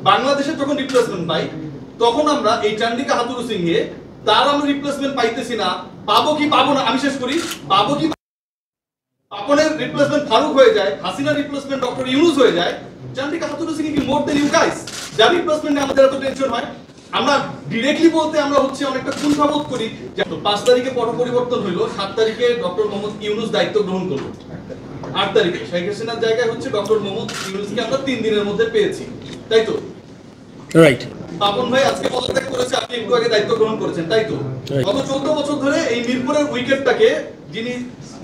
বাংলাদেশের যখন রিপ্লেসমেন্ট পাই তখন আমরা এই চান্ডিকা হাতুরু সিংহে তার আমরা রিপ্লেসমেন্ট পাইতেছি না, পাবো কি পাবো না, আমি শেষ করি, পাবো কি পাপনের রিপ্লেসমেন্ট ফারুক হয়ে যায়, হাসিনা রিপ্লেসমেন্ট ডক্টর ইউনুস হয়ে যায়, চান্ডিকা হাতুরু সিং কি মোর দেন ইউ গাইস? যার রিপ্লেসমেন্টে আমাদের এত টেনশন হয়, আমরা ডিরেক্টলি বলতে আমরা হচ্ছে অনেকটা কুণ্ঠাবোধ করি। 5 তারিখে পট পরিবর্তন হইলো, 7 তারিখে ডক্টর মোহাম্মদ ইউনুস দায়িত্ব গ্রহণ করলো, 8 তারিখে শেখ হাসিনার জায়গায় হচ্ছে ডক্টর মোহাম্মদ ইউনুসকে আমরা 3 দিনের মধ্যে পেয়েছি, তাই তো? রাইট। পাপন ভাই আজকে পদত্যাগ করেছে, আপনি একটু আগে দায়িত্ব গ্রহণ করেছেন, তাই তো? গত 14 বছর ধরে এই মিরপুরের উইকেটটাকে যিনি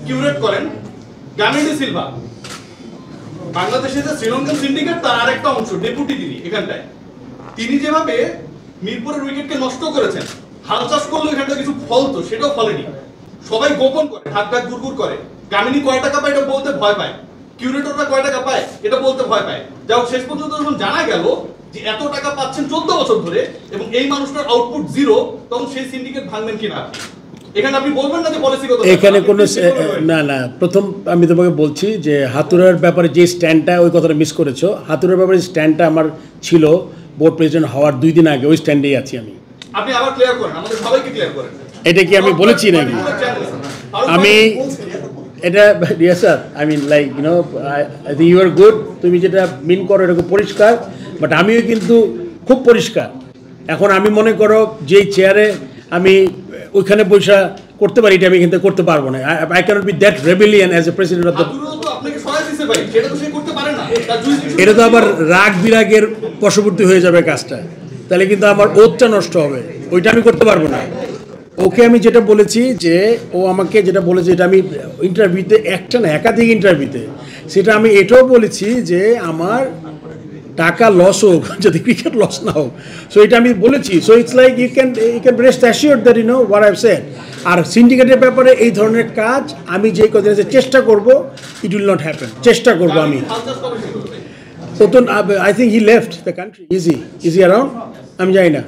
কিউরেট করেন, গামিনী সিলভা, বাংলাদেশের যে শ্রীলঙ্কান সিন্ডিকেট তার আরেকটা অংশ, ডেপুটি তিনি এখানটায়, তিনি যেভাবে মিরপুরের উইকেটকে নষ্ট করেছেন, হাল চাষ করলে এখানটা কিছু ফলতো, সেটাও ফলেনি, সবাই গোপন করে, ঢাক ঢাক গুড়গুড় করে। গামিনী কয় টাকা পায় এটা বলতে ভয় পায়, কিউরেটররা কয় টাকা পায় এটা বলতে ভয় পায়। যাও শেষ পর্যন্ত যখন জানা গেল যে এত টাকা পাচ্ছেন 14 বছর ধরে এবং এই মানুষটার আউটপুট জিরো, তখন সেই সিন্ডিকেট ভাঙবেন কিনা আপনি? এখানে আপনি বলবেন না যে পলিসিগত, এখানে কোনো না না, প্রথম আমি তোমাকে বলছি যে হাতুড়ার ব্যাপারে যে স্ট্যান্ডটা, ওই কথাটা মিস করেছো। হাতুড়ার ব্যাপারে স্ট্যান্ডটা আমার ছিল বোর্ড প্রেসিডেন্ট হওয়ার 2 দিন আগে, ওই স্ট্যান্ডেই আছি আমি। আপনি আবার ক্লিয়ার করেন, আমাদের সবাইকে ক্লিয়ার করেন। এটা কি আমি বলেছি নাকি? আমি এটা yes sir, I mean like you know, I think you are good, তুমি যেটা মিন করো এটা খুব পরিষ্কার, বাট আমিও কিন্তু খুব পরিষ্কার। এখন আমি মনে করো যেই চেয়ারে আমি ওইখানে পয়সা করতে পারি, এটা আমি কিন্তু করতে পারবো না। I cannot be that rebellion as a president of the. এটা তো আবার রাগ বিরাগের বশবর্তী হয়ে যাবে কাজটা, তাহলে কিন্তু আমার ওতটা নষ্ট হবে, ওইটা আমি করতে পারবো না। ওকে আমি যেটা বলেছি যে ও আমাকে যেটা বলেছে, এটা আমি ইন্টারভিউতে একটা না একাধিক ইন্টারভিউতে, সেটা আমি এটাও বলেছি যে আমার টাকা লস হোক, যদি ক্রিকেট লস না হোক, সো এটা আমি বলেছি। So it's like you can rest assured that you know what I have said. আর সিন্ডিকেটের ব্যাপারে এই ধরনের কাজ আমি যে কদিন চেষ্টা করব, ইট উইল নট হ্যাপেন, চেষ্টা করবো আমি। তো I think he left the country, easy around, আমি জানি না।